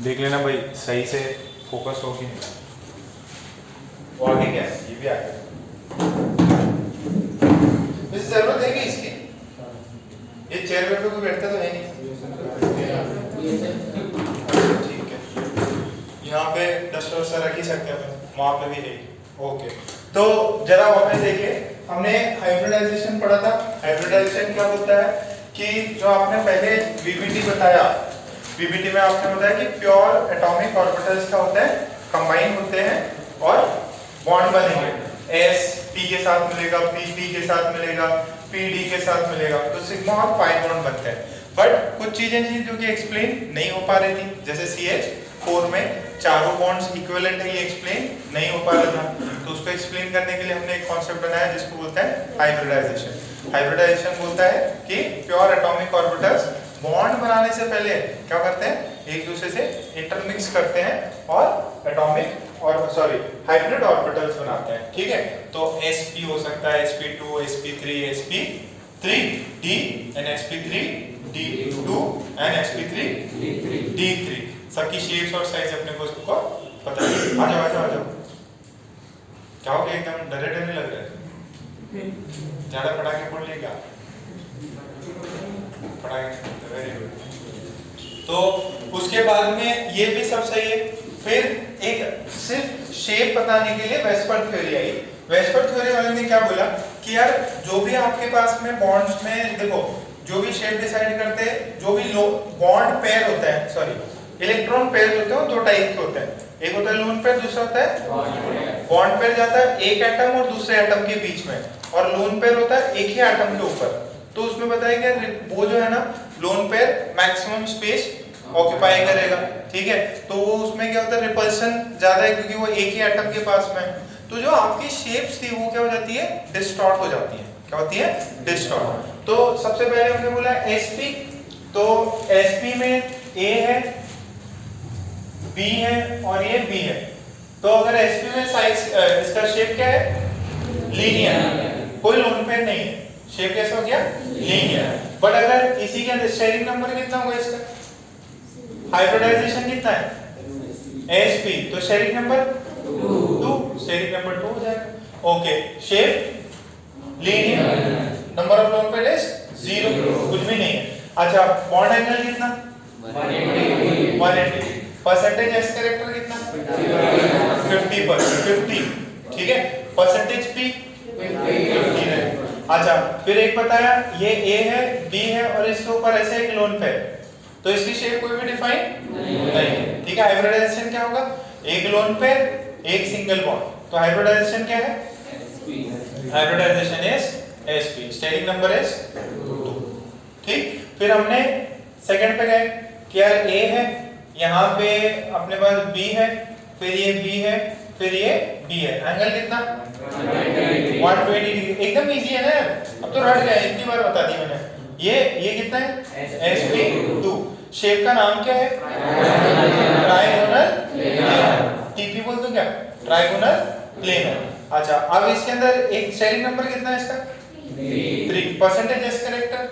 देख लेना भाई सही से फोकस हो कि नहीं। वो आगे क्या है, ये भी आगे वैसे जरूरत है कि इसकी, ये चेयर पे कोई बैठता तो है नहीं। ठीक है, यहाँ पे डस्टर वस्टर रख ही सकते हैं, वहां पे भी है। ओके, तो जरा वापस देखिए, हमने हाइब्रिडाइजेशन पढ़ा था। हाइब्रिडाइजेशन क्या होता है कि जो आपने पहले वीबीटी बताया, वीबीटी में आपने बताया कि प्योर एटॉमिक ऑर्बिटल्स का होता है, कंबाइन होते हैं और बॉन्ड बनेंगे। एस पी के साथ मिलेगा, पी पी के साथ मिलेगा, पी डी के साथ मिलेगा, तो सिग्मा और पाई बॉन्ड बनते हैं। बट कुछ चीजें थी जो कि एक्सप्लेन नहीं हो पा रही थी, जैसे CH4 में चारों बॉन्ड्स इक्विवेलेंट है, ये एक्सप्लेन नहीं हो पा रहा था। तो उसको एक्सप्लेन करने के लिए हमने एक कॉन्सेप्ट बनाया जिसको बोलते हैं हाइब्रिडाइजेशन। हाइब्रिडाइजेशन बोलता है कि प्योर एटॉमिक ऑर्बिटल्स बॉन्ड बनाने से पहले क्या करते हैं, एक दूसरे से इंटरमिक्स करते हैं और एटॉमिक और हाइब्रिड ऑर्बिटल्स बनाते हैं। ठीक है, तो sp हो सकता है, sp2, sp3, sp3d and sp3 d2 and sp3 d3। सबकी शेप्स और साइज अपने को पता है। आ जाओ क्या हो गया, एकदम डरे डरे लग रहे हैं, ज्यादा पटाखे फोड़ लेगा, पटाखे, वेरी गुड। तो उसके बाद में ये भी सब सही है। फिर एक सिर्फ शेप बताने के लिए वेस्पर्ड थ्योरी आई। वेस्पर्ड थ्योरी वाले ने क्या बोला कि यार जो भी आपके पास में बॉन्ड्स में देखो, जो भी शेप डिसाइड करते हैं, जो भी बॉन्ड पेयर होता है, इलेक्ट्रॉन पेयर होते हैं, दो टाइप के होते हैं। एक होता है लोन पेयर, दूसरा होता है बॉन्ड पेयर। जाता है एक एटम और दूसरे एटम के बीच में, और लोन पेयर होता है एक ही एटम के ऊपर। तो उसमें बताया गया वो जो है ना, lone pair maximum space occupy करेगा। ठीक है, तो वो उसमें क्या होता है, रिपल्सन ज्यादा है क्योंकि वो एक ही एटम के पास में। तो जो आपकी शेप्स थी वो क्या हो जाती है, डिस्टॉर्ट हो जाती है। क्या होती है, डिस्टॉर्ट। तो सबसे पहले हमने बोला sp, तो sp में a है, b है और ये b है। तो अगर sp में साइज इसका शेप क्या है, लीनियर, कोई लोन पेयर नहीं है, शेप कैसा हो गया, लीनियर। बट अगर इसी के अंदर शेयरिंग नंबर कितना होगा इसका, हाइब्रिडाइजेशन कितना है, sp, तो शेयरिंग नंबर 2, शेयरिंग नंबर 2 हो जाएगा। Okay, shape linear, number of lone pair is 0, कुछ भी नहीं है। अच्छा, बॉन्ड एंगल कितना, 180, परसेंटेज एस कैरेक्टर कितना, 50%, ठीक है, परसेंटेज p 50 है। अच्छा, फिर एक बताया ये a है, b है और इसके ऊपर ऐसे एक लोन पेयर, तो इसकी शेप कोई भी डिफाइन नहीं। ठीक है, हाइब्रिडाइजेशन क्या होगा, एक लोन पेयर एक सिंगल बॉन्ड। तो हाइब्रिडाइजेशन क्या है, hybridisation is sp, steric number is 2। ठीक, फिर हमने सेकंड पे गए कि यार a है, यहाँ पे अपने पास b है, फिर ये b है, फिर ये b है, एंगल कितना 120 डिग्री। एकदम इजी है ना, अब तो रट गए, इतनी बार बता दी मैंने। ये कितना है, sp2। शेप का नाम क्या है, ट्राइगोनल प्लेनर, टीपी बोल दो क्या, ट्राइगोनल प्लेनर। अच्छा, अब इसके अंदर एक शेयरिंग नंबर कितना है इसका, 3, परसेंटेज एस कैरेक्टर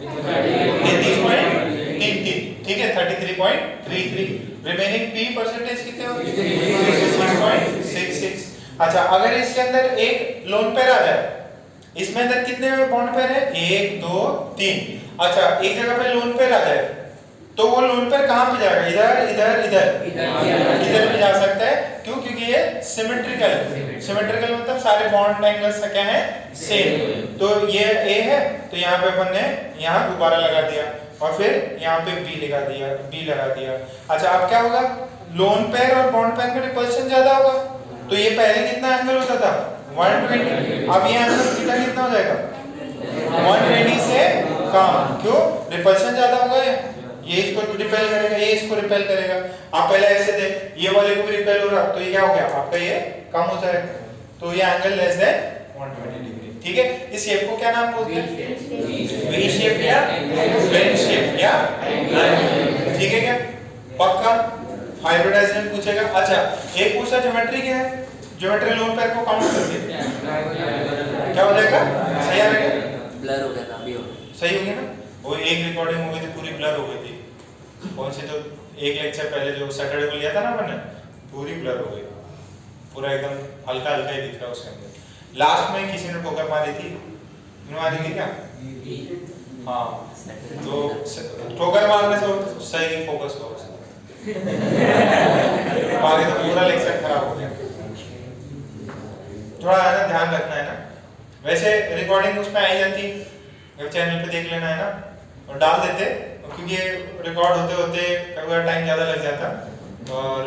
33.33, ठीक है, 33.33। रिमेनिंग p परसेंटेज कितने होंगे, 66.66। अच्छा, अगर इसके अंदर एक लोन पेयर आ जाए, इसमें अंदर कितने बॉन्ड पेयर है, 1 2 3। अच्छा, एक जगह पे लोन पेयर आ जाए तो वो लोन पेयर कहां पे जाएगा, इधर इधर इधर इधर भी जा सकता है। क्यों, क्योंकि ये सिमेट्रिकल है। सिमेट्रिकल मतलब सारे बॉन्ड एंगल्स क्या है, सेम। तो ये a है, तो यहाँ पे अपन ने यहाँ दोबारा लगा दिया और फिर यहाँ पे b लगा दिया। अच्छा, अब क्या होगा, लोन पेयर और बॉन्ड पेयर में रिपल्शन ज्यादा होगा, तो ये पहले कितना एंगल होता था, 120। अब ये एंगल थीटा कितना हो जाएगा, 120 से कम। क्यों, रिपल्शन ज्यादा होगा, ये इसको रिपेल करेगा, ये इसको रिपेल करेगा। आप पहले ऐसे थे, ये वाले को भी रिपेल हो रहा, तो ये क्या हो गया, आपका ये कम हो जाएगा, तो ये एंगल लेस देन 120 डिग्री। ठीक है, इस शेप को क्या नाम बोलते हैं, वी शेप या प्लेन शेप या, ठीक है क्या, पक्का हाइब्रिडाइजेशन पूछेगा। अच्छा, एक पूछा ज्योमेट्री क्या है, ज्योमेट्री लोन पेयर को काउंट करके क्या हो जाएगा, सही आ गया, ब्लर हो गया था, अभी हो सही हो गया ना। वो एक रिकॉर्डिंग हो गई थी, पूरी ब्लर हो गई थी, कौन सी, तो एक लेक्चर पहले जो सैटरडे को लिया था ना मैंने, पूरी ब्लर हो गई, पूरा एकदम हल्का हल्का ही दिख रहा है उसके अंदर। लास्ट में किसी ने ठोकर मारी थी, मारी थी क्या? हाँ, तो ठोकर मारने से सही फोकस करो, मारे तो पूरा लेक्चर खराब हो गया। थोड़ा है ना, ध्यान रखना है ना। वैसे रिकॉर्डिंग उसमें आई जाती, वेब चैनल पे देख लेना है ना, और डाल देते, क्योंकि रिकॉर्ड होते होते कई बार टाइम ज़्यादा लग जाता। और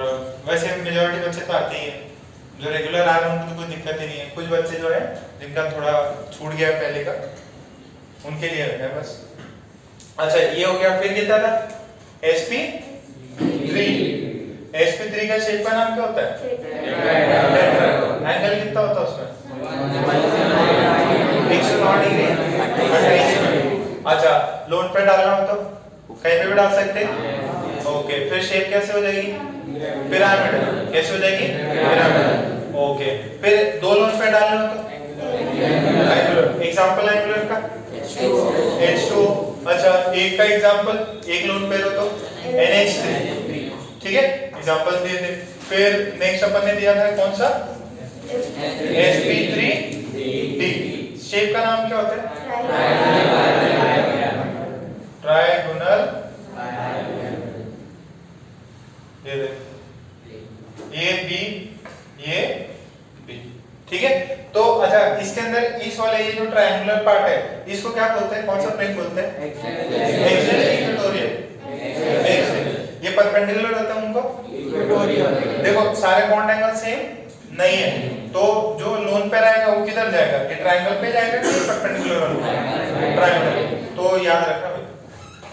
वैसे मेजॉरिटी बच्चे तो आते ही हैं, जो रेगुलर आ रहे हैं उनको तो कोई दिक्कत ही नहीं है। कुछ बच्चे जो है जिनका थोड़ा छूट गया पहले का, उनके लिए है बस। अच्छा, ये हो गया। फिर कितना था? sp3। sp3 का शेप का नाम क्या होता है? एंगल कितना होता है उसमें? 109 डिग्री। अच्छा, लोन पे डालना हो तो कहीं पे भी डाल सकते हैं। ओके, फिर शेप कैसे हो जाएगी? पिरामिड। कैसे हो जाएगी? पिरामिड। ओके, फिर दो लोन पे डालना हो तो एंगुलर। एग्जांपल एंगुलर का H2। अच्छा, एक का एग्जांपल, एक लोन पेयर हो तो NH3। ठीक है, एग्जांपल दिए थे। फिर नेक्स्ट अपन ने दिया था कौन सा? sp3d। शेप का नाम क्या होता है? ट्राइगोनल। ये ये बी, ये बी। ठीक है, तो अच्छा, इसके अंदर इस वाले ये जो ट्रायंगुलर पार्ट है, इसको क्या बोलते हैं? कौन सा प्लेन बोलते हैं? Axial, equatorial. ये परपेंडिकुलर होता है उनको इक्वेटोरियल। देखो, सारे बॉन्ड एंगल सेम नहीं है, तो जो लोन पे रहेगा वो किधर जाएगा? ये ट्रायंगल पे जाएगा कि परपेंडिकुलर होगा? ट्रायंगल। तो याद रखना भाई,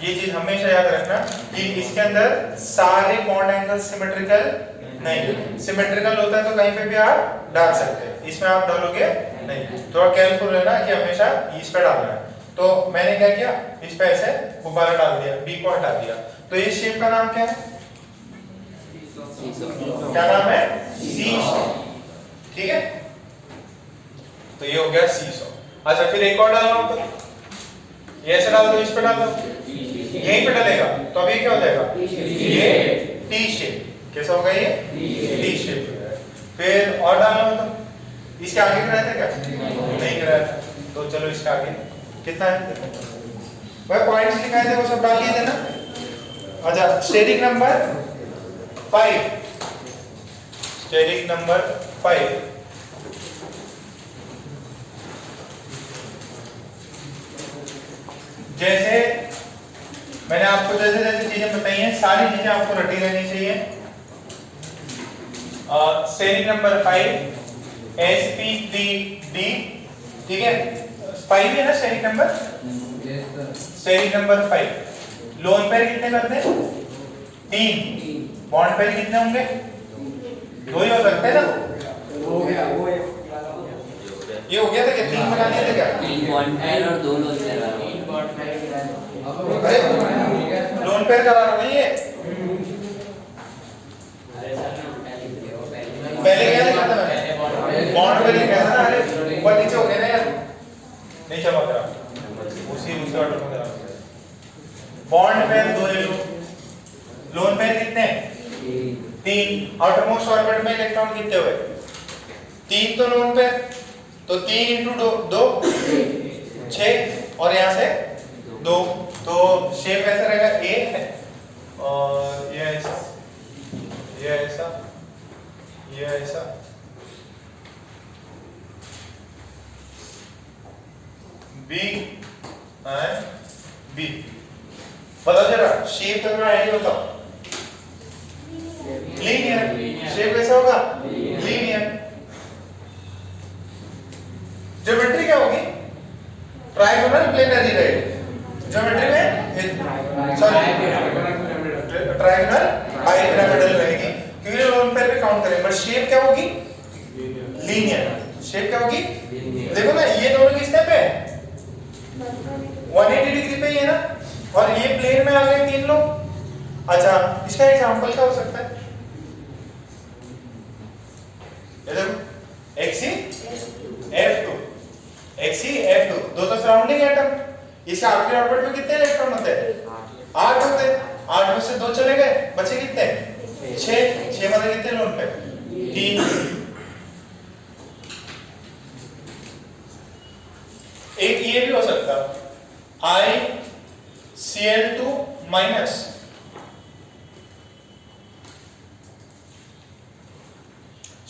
ये चीज हमेशा याद रखना कि इसके अंदर सारे बॉन्ड एंगल सिमेट्रिकल नहीं। सिमेट्रिकल होता है तो कहीं पे भी आप डाल सकते हैं, इसमें आप डालोगे नहीं। थोड़ा केयरफुल रहना कि हमेशा इस पे डालना है। तो मैंने क्या किया, इस पे ऐसे गुब्बारा डाल दिया, बी को हटा दिया। तो इस शेप का नाम क्या है? क्या नाम है? सीसॉ। ठीक है, तो ये हो गया सीसॉ। अच्छा, फिर एक और डालना हो तो ये ऐसे डाल दो, इस पे डाल दो, यहीं पे डालेगा तो अभी क्या हो जाएगा? ये टी शेप। कैसा होगा? ये टी शेप हो जाएगा। फिर और डालना हो तो इसके आगे गिराया था क्या? नहीं गिराया था, तो चलो इसके आगे कितना है? वह पॉइंट्स लिखाए थे वो सब डाल दिए थे ना। अच्छा, स्टेरिक नंबर 5। Steric number 5। जैसे मैंने आपको जैसे जैसे चीजें बताई हैं, सारी चीजें आपको रटी रहनी चाहिए। Steric number 5 sp3d। ठीक है, 5 है ना steric number? Steric number 5। Lone pair कितने करते हैं? 3। बॉन्ड पेयर कितने होंगे? 2 ही हो सकते हैं ना। हो गया, वो ये हो गया था क्या? 3 बना दिए थे क्या? 3 बॉन्ड पेयर और 2 लोन पेयर। अरे लोन पेयर करा रहा नहीं है, पहले क्या लिखा था मैंने? बॉन्ड पेयर लिखा था ना। अरे ऊपर नीचे हो गया ना यार, नहीं चला रहा, उसी ऑर्डर में करा। बॉन्ड पेयर 2 ले लो, लोन पेयर कितने? 3। आउटरमोस्ट ऑर्बिट में इलेक्ट्रॉन कितने हुए? 3 तो लोन पेयर, तो 3 × 2 6, और यहाँ से 2। तो शेप कैसा रहेगा? ए है, और ये ऐसा, ये ऐसा, ये ऐसा, बी एंड बी। बताओ जरा, शेप का आइडिया बताओ। लीनियर। शेप कैसा होगा? लीनियर। ज्योमेट्री क्या होगी? ट्रायगोनल प्लेनरी रहेगी ज्योमेट्री में, सॉरी ट्रायगोनल बाइपिरामिडल रहेगी, क्योंकि लोन पेयर पे काउंट करेंगे। बट शेप क्या होगी? लीनियर। शेप क्या होगी? देखो ना, ये दोनों किस पे है? 180 डिग्री पे ही है ना, और ये प्लेन में आ गए 3 लोग। अच्छा, इसका एग्जांपल क्या हो सकता है? ये देखो, XeF2, XeF2, दो तो सराउंडिंग एटम। इसके आउटर ऑर्बिट में कितने इलेक्ट्रॉन होते हैं? 8 होते हैं। 8 में से 2 चले गए, बचे कितने? 6। 6 मतलब कितने लोन पे? 3। एक ये भी हो सकता ICl2 minus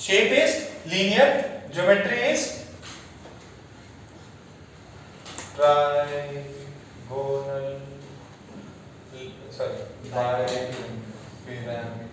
shape is linear, geometry is trigonal, sorry, bipyramidal.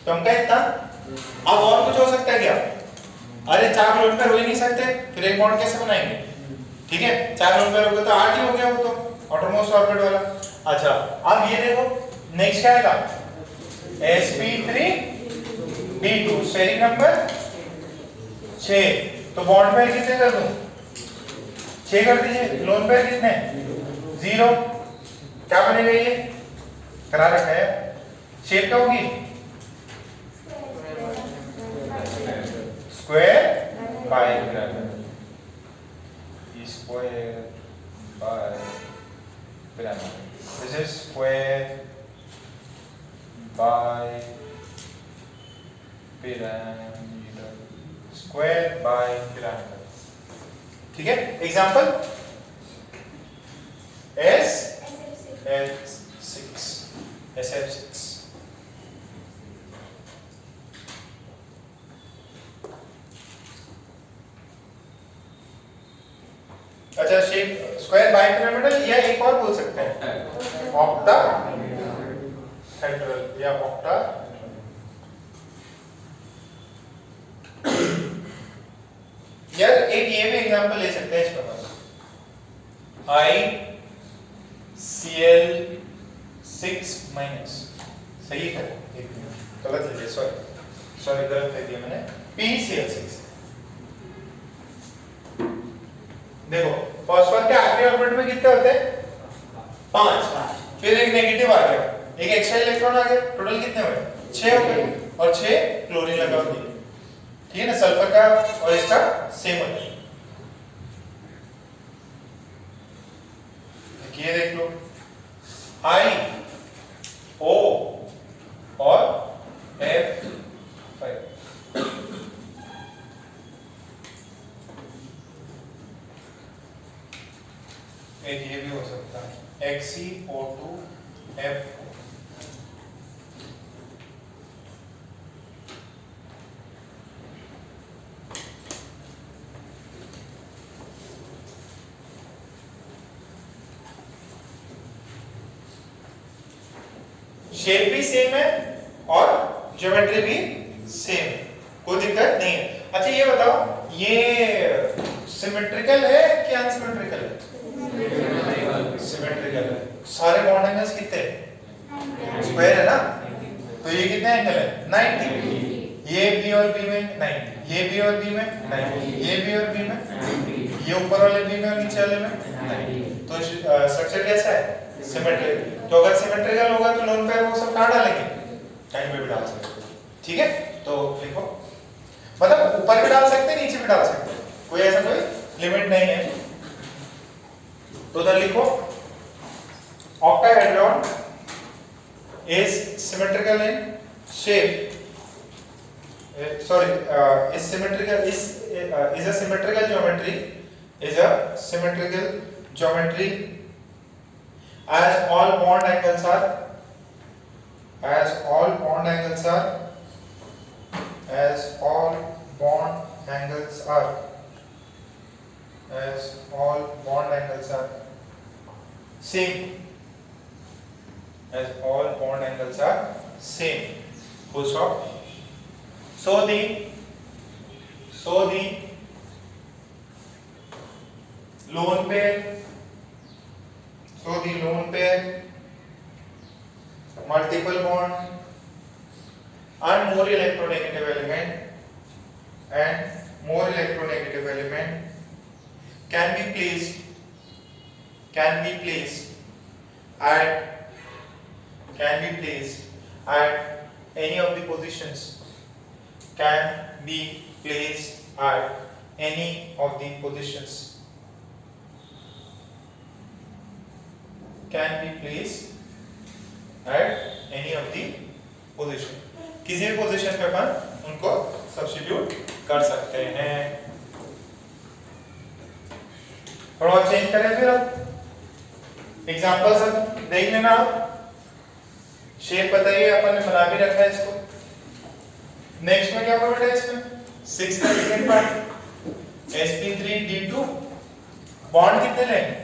तो हम क्या इतना? अब और कुछ हो सकता है क्या? अरे 4 लोन पेयर हो ही नहीं सकते, फिर एक बॉन्ड कैसे बनाएंगे? ठीक है, 4 लोन पेयर हो गए तो 8 ही हो गया वो तो ऑटोमोस्ट ऑर्बिट वाला। अच्छा, अब ये देखो नेक्स्ट क्या आएगा? sp3b2 steric number 6। तो बॉन्ड पेयर कितने कर दूं? 6 कर दीजिए। लोन पेयर कितने? 0। क्या बनेगा ये? करा रखा है। शेप क्या होगी? Square by pyramid. Square by pyramid. This is square by pyramidal. Square by pyramidal. ठीक है, एग्जांपल SF6। अच्छा, शेप स्क्वायर बाइपिरामिडल या एक और बोल सकते हैं ऑक्टाहेड्रल या ऑक्टा। यार एक ये भी एग्जांपल ले सकते हैं इसमें, ICl6 माइनस। सही है? एक मिनट, गलत लिख दिया, सॉरी गलत लिख दिया मैंने। PCl6। देखो फॉस्फोर के आखिरी ऑर्बिट में कितने होते हैं? 5। फिर एक नेगेटिव आ गया, एक एक्स्ट्रा इलेक्ट्रॉन आ गया, टोटल कितने हुए? 6 हो गए, और 6 क्लोरीन लगा दिए। ठीक है ना, सल्फर का और इसका सेम हो गया। ये देख लो, I O और F5। एक ये भी हो सकता है XeO2F4। शेप भी सेम है और ज्योमेट्री भी सेम है, कोई दिक्कत नहीं है। अच्छा ये बताओ, ये सिमेट्रिकल है कि अनसिमेट्रिकल है? सिमेट्रिकल है। सारे बॉन्ड एंगल्स कितने? स्क्वायर है ना, तो ये कितने एंगल है? 90। ये बी और बी में 90, ये बी और बी में 90, ये बी और बी में 90, ये ऊपर वाले बी में और नीचे वाले में 90। तो स्ट्रक्चर कैसा है? सिमेट्रिकल। तो अगर सिमेट्रिकल होगा तो लोन पेयर वो सब कहां डालेंगे? कहीं पे भी डाल सकते हैं। ठीक है, तो लिखो, मतलब ऊपर भी डाल सकते हैं, नीचे भी डाल सकते हैं, कोई ऐसा कोई लिमिट नहीं है। तो उधर लिखो octahedron is symmetrical in shape, is symmetrical is a symmetrical geometry, is a symmetrical geometry as all bond angles are as all bond angles are as all bond angles are as all bond angles are same as all bond angles are same, full stop. So the lone pair multiple bond and more electronegative element can be placed at any of the positions, can be placed at any of the positions, can be placed at any of the position, किसी भी position पे अपन उनको substitute कर सकते हैं। थोड़ा change करें फिर अब एग्जांपल सब देख लेना आप। शेप बताइए, अपन ने बना भी रखा है इसको। नेक्स्ट में क्या होगा बेटा, इसमें 6 का सेकंड पार्ट sp3d2 बॉन्ड कितने लेंगे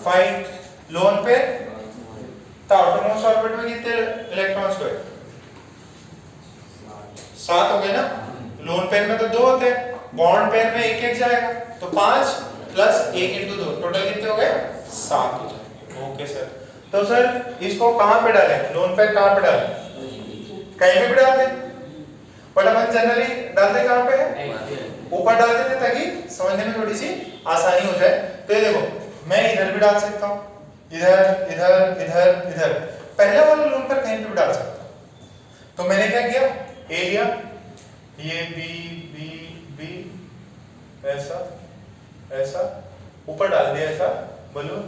5, लोन पे तो आउटरमोस्ट ऑर्बिट में कितने इलेक्ट्रॉन्स हुए 7 हो गए ना। लोन पेयर में तो 2 होते हैं, बॉन्ड पेयर में एक जाएगा तो 5 प्लस 1 × 2 टोटल कितने हो गए 7 हो जाएंगे। ओके सर, तो सर इसको कहां पे डालें, लोन पेयर कहां पे डालें, कहीं भी डाल दें, बट अपन जनरली डालते कहां पे है, ऊपर डालते थे ताकि समझने में थोड़ी सी आसानी हो जाए। तो ये देखो मैं इधर भी डाल सकता हूं, इधर इधर इधर इधर, पहला वाला लोन पेयर कहीं पे भी डाल सकता हूं। तो मैंने क्या किया, ए लिया, ये बी बी बी ऐसा ऐसा ऊपर डाल दिया ऐसा बलून,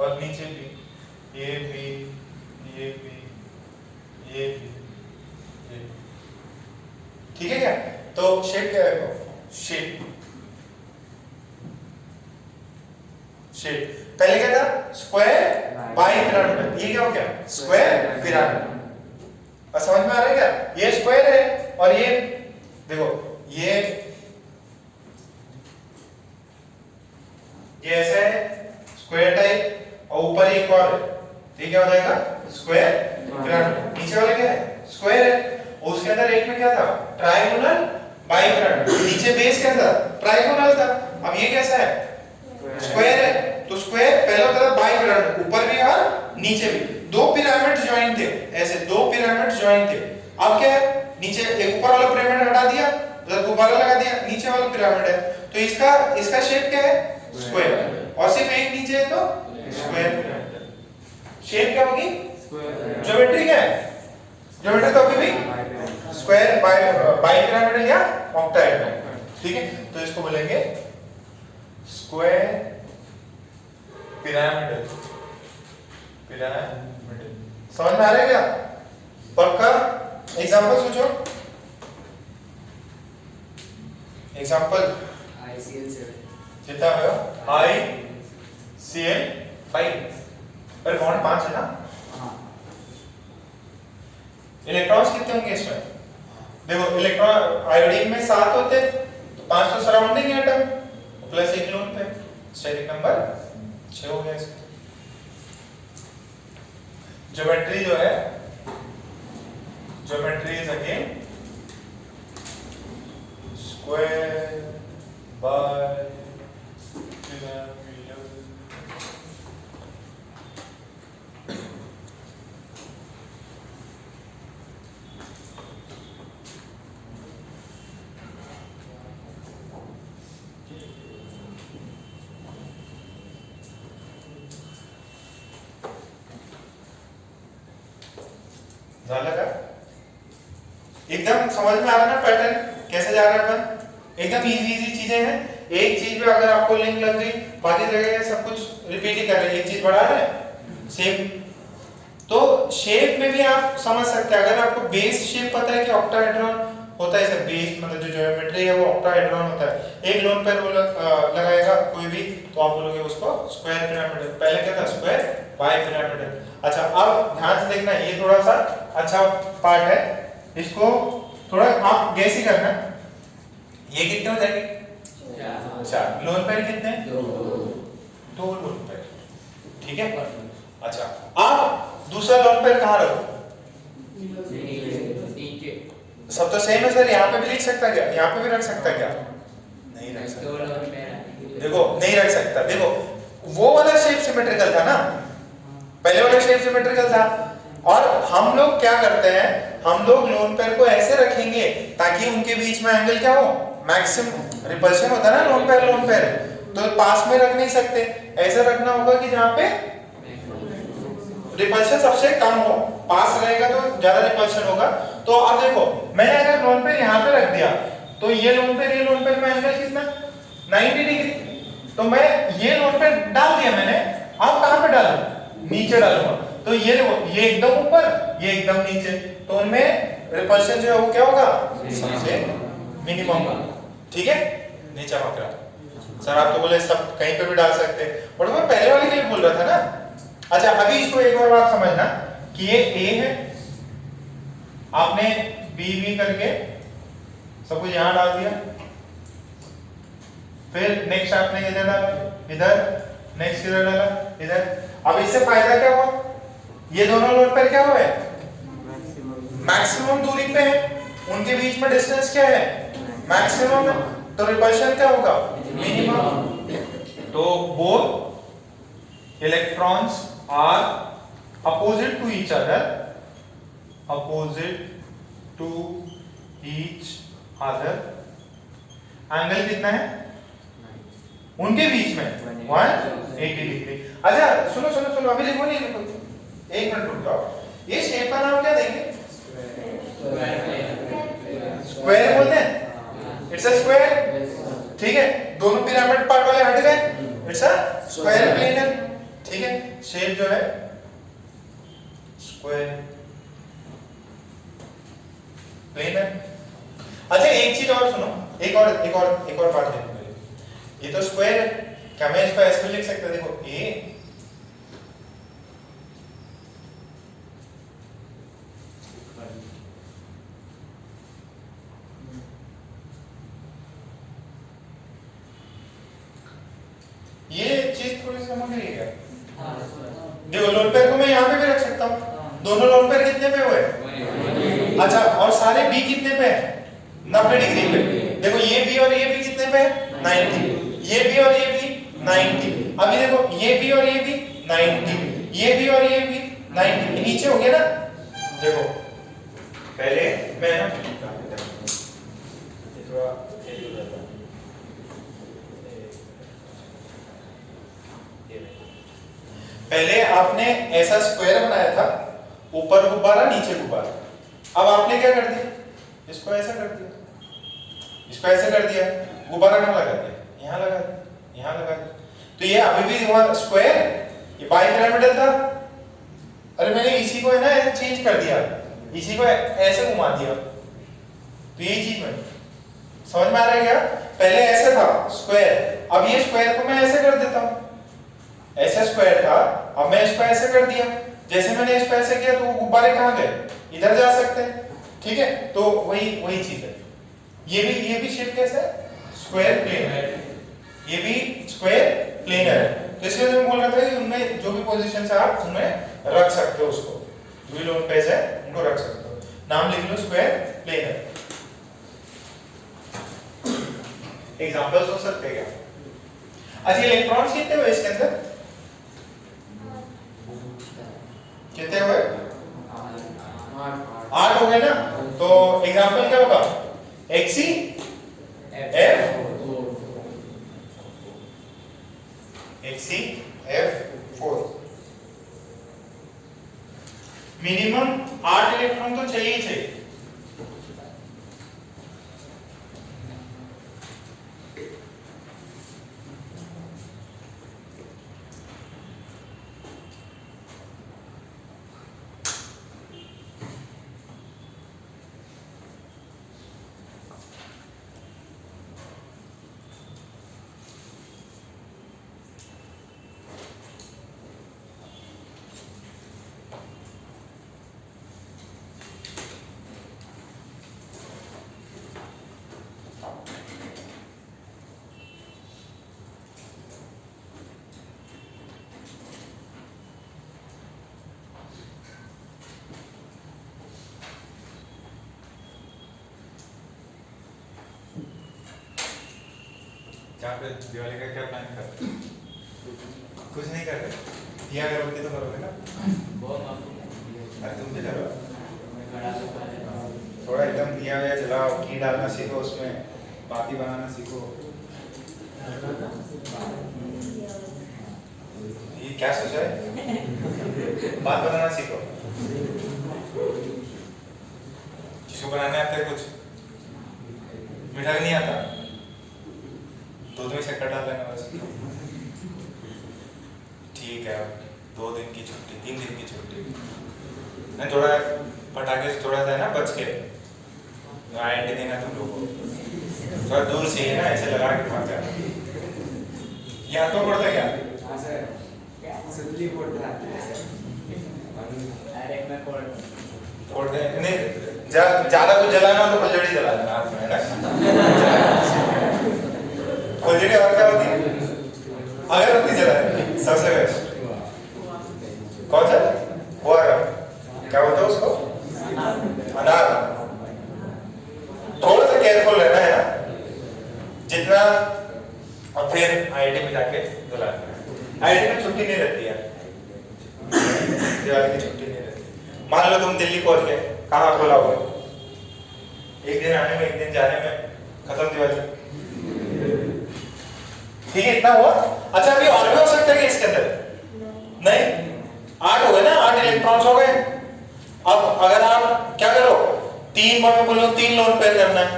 और नीचे भी ये भी ये भी ये भी, ठीक है क्या। तो शेप क्या है, शेप पहले क्या था, स्क्वायर बाई पिरामिड, ये क्या हो गया स्क्वायर पिरामिड। और समझ में आ रहा है क्या, ये स्क्वायर है और ये देखो ये ऐसा है स्क्वायर टाइप, और ऊपर एक और है, ये क्या हो जाएगा स्क्वायर पिरामिड। नीचे वाला क्या है स्क्वायर है, और उसके अंदर एक में क्या था ट्रायंगुलर बाइपिरामिड, नीचे बेस क्या था ट्रायंगुलर था। अब ये कैसा है स्क्वायर है, तो स्क्वायर पहले होता था बाइपिरामिड, ऊपर भी और नीचे भी, 2 पिरामिड ज्वाइन थे, ऐसे 2 पिरामिड ज्वाइन थे। अब क्या है, नीचे एक ऊपर वाला पिरामिड हटा दिया, उधर दोबारा लगा दिया, नीचे वाला पिरामिड है, तो इसका शेप क्या है स्क्वायर, और सिर्फ एक नीचे है तो स्क्वायर पिरामिड। शेप क्या होगी, ज्योमेट्री क्या है, ज्योमेट्री तो अभी भी स्क्वायर बाइपिरामिडल या ऑक्टाहेड्रल, ठीक है। तो इसको बोलेंगे स्क्वायर पिरामिडल। समझ में आ रहा है क्या, पक्का। एग्जांपल सोचो, एग्जांपल कितना होगा ICl5, पर बॉन्ड 5 है ना। इलेक्ट्रॉन्स कितने होंगे इसमें, देखो इलेक्ट्रॉन आयोडीन में 7 होते, तो 5 तो सराउंडिंग एटम प्लस 1 लोन पे, स्टेरिक नंबर 6 हो गया इसमें। ज्योमेट्री जो है, geometry is again square by pyramidal. झालं का, एकदम समझ में आ रहा है ना पैटर्न कैसे जा रहा है अपन, एकदम इजी चीजें हैं। एक चीज पे अगर आपको लिंक लग गई, बाकी जगह सब कुछ रिपीट ही कर रहे हैं, एक चीज बढ़ा रहे हैं सेम। तो शेप में भी आप समझ सकते हैं, अगर आपको बेस शेप पता है कि ऑक्टाहेड्रॉन होता है, सर बेस मतलब जो ज्योमेट्री है वो ऑक्टाहेड्रॉन होता है, एक लोन पेयर वो लगाएगा कोई भी, तो आप बोलोगे उसको स्क्वायर पिरामिड। पहले क्या था स्क्वायर बाइपिरामिडल। अच्छा अब ध्यान से देखना, ये थोड़ा सा अच्छा पार्ट है, इसको थोड़ा आप गैस ही करना। ये कितने हो जाएंगे 4, लोन पेयर कितने 2 लोन पेयर, ठीक है। अच्छा अब दूसरा लोन पेयर कहाँ रखो, सब तो सेम है सर, यहाँ पे भी लिख सकता क्या, यहाँ पे भी रख सकता क्या, नहीं रख सकता, देखो नहीं रख सकता। देखो वो वाला शेप सिमेट्रिकल था ना, पहले वाला शेप सिमेट्रिकल था, और हम लोग क्या करते हैं, हम लोग लोन पेयर को ऐसे रखेंगे ताकि उनके बीच में एंगल क्या हो, मैक्सिमम रिपल्शन होता है ना लोन पेयर, तो पास में रख नहीं सकते, ऐसे रखना होगा कि जहां पे रिपल्शन सबसे कम हो, पास रहेगा तो ज्यादा रिपल्शन होगा। तो अब देखो मैंने अगर लोन पेयर यहाँ पे रख दिया तो ये लोन पेयर में एंगल कितना 90 डिग्री, तो मैं ये लोन पेयर डाल दिया मैंने, अब कहां पे डालूं, नीचे डालूंगा, तो ये देखो ये एकदम ऊपर ये एकदम नीचे, तो उनमें रिपल्शन जो है वो क्या होगा, सबसे मिनिमम होगा। ठीक है, नीचे वक्र। सर आप तो बोले सब कहीं पे भी डाल सकते हैं, बट मैं पहले वाले के लिए बोल रहा था ना। अच्छा अभी इसको एक और बात समझना कि ये A है, आपने B करके सब कुछ यहां डाल दिया, फिर नेक्स्ट आपने इधर डाला, इधर नेक्स्ट इधर डाला, इधर। अब इससे फायदा क्या हुआ, ये दोनों लोड पेयर क्या हुए, मैक्सिमम दूरी पे है, उनके बीच में डिस्टेंस क्या है, मैक्सिमम है, तो रिपल्शन क्या होगा, मिनिमम। तो both electrons are opposite to each other, opposite to each other, angle कितना है उनके बीच में 180 डिग्री। अच्छा सुनो अभी लिखो नहीं, लिखो एक मिनट रुक जाओ, ये शेप का नाम क्या देंगे, स्क्वायर बोलते हैं, इट्स अ स्क्वायर। ठीक है, दोनों पिरामिड पार्ट वाले हट गए, इट्स अ स्क्वायर प्लेनर। ठीक है, शेप जो है स्क्वायर प्लेनर। अच्छा एक चीज और सुनो, एक और बात देखो, ये तो स्क्वायर है, क्या मैं इसको ऐसे भी लिख सकता, देखो A ये चीज थोड़ी समझ रही है क्या, देखो लोन पेयर को मैं यहाँ पे भी रख सकता हूँ, दोनों लोन पेयर कितने पे हुए, अच्छा और सारे B कितने पे है, 90 डिग्री पे। देखो ये B और ये B कितने पे है, 90, ये भी और ये भी 90, अभी देखो ये भी और ये भी 90, ये भी और ये भी 90, नीचे हो गया ना। देखो पहले मैं ना थोड़ा पहले आपने ऐसा स्क्वायर बनाया था, ऊपर गुब्बारा नीचे गुब्बारा, अब आपने क्या कर दिया, इसको ऐसा कर दिया, इसको ऐसे कर दिया, गुब्बारा कहां लगा दिया, यहाँ लगा दिया, यहाँ लगा दिया, तो ये अभी भी स्क्वायर, ये बाइपिरामिडल था। अरे मैंने इसी को है ना ऐसे चेंज कर दिया, इसी को ऐसे घुमा दिया, तो यही चीज में समझ में आ रहा है क्या, पहले ऐसे था स्क्वायर, अब ये स्क्वायर को मैं ऐसे कर देता हूं, ऐसा स्क्वायर था, अब मैं इसको ऐसे कर दिया, जैसे मैंने इसको ऐसे किया तो वो गुब्बारे कहां गए, इधर जा सकते हैं। ठीक है, तो वही चीज है, ये भी शेप कैसा है, स्क्वायर प्लेनर, ये भी स्क्वायर प्लेनर है। तो इसलिए मैं बोल रहा था कि उनमें जो भी पोजीशन है आप उनमें रख सकते हो, उसको जो भी लोन पेज है उनको रख सकते हो, नाम लिख लो स्क्वायर प्लेनर। एग्जांपल्स हो सकते हैं क्या। अच्छा इलेक्ट्रॉन्स कितने हुए इसके अंदर, कितने हुए, 8 हो गए ना, तो एग्जांपल क्या होगा, XE F4, मिनिमम 8 इलेक्ट्रॉन तो चाहिए ही चाहिए। यहाँ पे दिवाली का क्या प्लान कर रहे, कुछ नहीं कर रहे, दिया अगरबत्ती तो करोगे ना। अरे तुम भी करो, थोड़ा एकदम दिया हुआ जलाओ, घी डालना सीखो, उसमें बाती बनाना सीखो। ये क्या सोचा है? बात बनाना सीखो। किसको बनाने आता है कुछ? मीठा नहीं आता? दूध में शक्कर डाल लेना बस। ठीक है, 2 दिन की छुट्टी, 3 दिन की छुट्टी। नहीं, थोड़ा पटाखे से थोड़ा सा है ना बच के गारंटी देना तुम लोगों को, थोड़ा दूर से है ना, ऐसे लगा के भाग जाना। यहाँ तो पड़ता क्या? फोड़ दे नहीं, ज्यादा कुछ जलाना हो तो फुलझड़ी जला देना हाथ में, है ना? फुलझड़ी और क्या होती है? अगरबत्ती जलाए सबसे बेस्ट। कौन सा? वो क्या बोलते हैं उसको? अनार। थोड़ा सा केयरफुल रहना है ना जितना, और फिर आईआईटी में जाके जलाना। आईआईटी में छुट्टी नहीं रहती है, दिवाली की छुट्टी नहीं रहती। मान लो तुम दिल्ली पहुंच गए, कहाँ खोला हुआ? एक दिन आने में, एक दिन जाने में खत्म दिवाली। ठीक है, इतना हुआ। अच्छा, अभी और भी हो सकता है कि इसके अंदर नहीं, 8 हो गए ना, 8 इलेक्ट्रॉन्स हो गए। अब अगर आप क्या करो, 3 बार में बोलो 3 लोन पेयर करना है,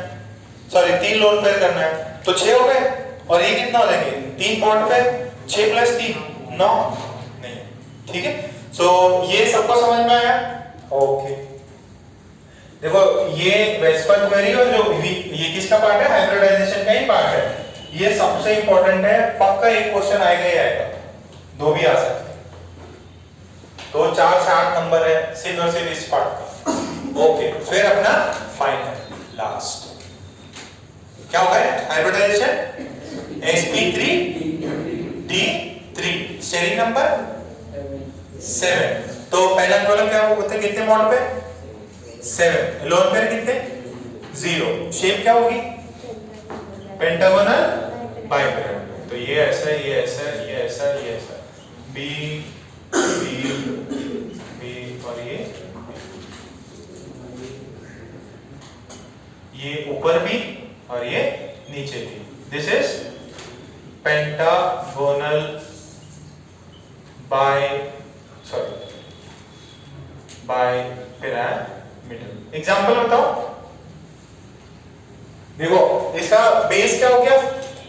सॉरी 3 लोन पेयर करना है, तो 6 हो गए। और ये कितना हो जाएंगे? 3 बॉन्ड पे 6 + 3 9 नहीं। ठीक है, सो ये सबको समझ में आया? ओके, देखो ये वेस्पर्न क्वेरी और जो ये किसका पार्ट है? हाइब्रिडाइजेशन का ही पार्ट है। ये सबसे इंपॉर्टेंट है, पक्का एक क्वेश्चन आएगा ही आएगा, 2 भी आ सकते हैं। तो 4 से 8 नंबर है सिर्फ और सिर्फ इस पार्ट का। ओके, फिर अपना फाइनल लास्ट क्या होगा? Hybridisation sp3d3 steric number 7। तो पहला कॉलम क्या होते हैं, कितने बॉन्ड पे? 7। लोन पेयर कितने? 0। शेप क्या होगी? पेंटागोनल बाइपिरामिड। तो ये ऐसा, ये ऐसा, ये ऐसा, ये ऐसा, बी बी बी और ये ऊपर भी और ये नीचे भी। This is pentagonal bipyramid. Example बताओ। देखो इसका बेस क्या हो गया?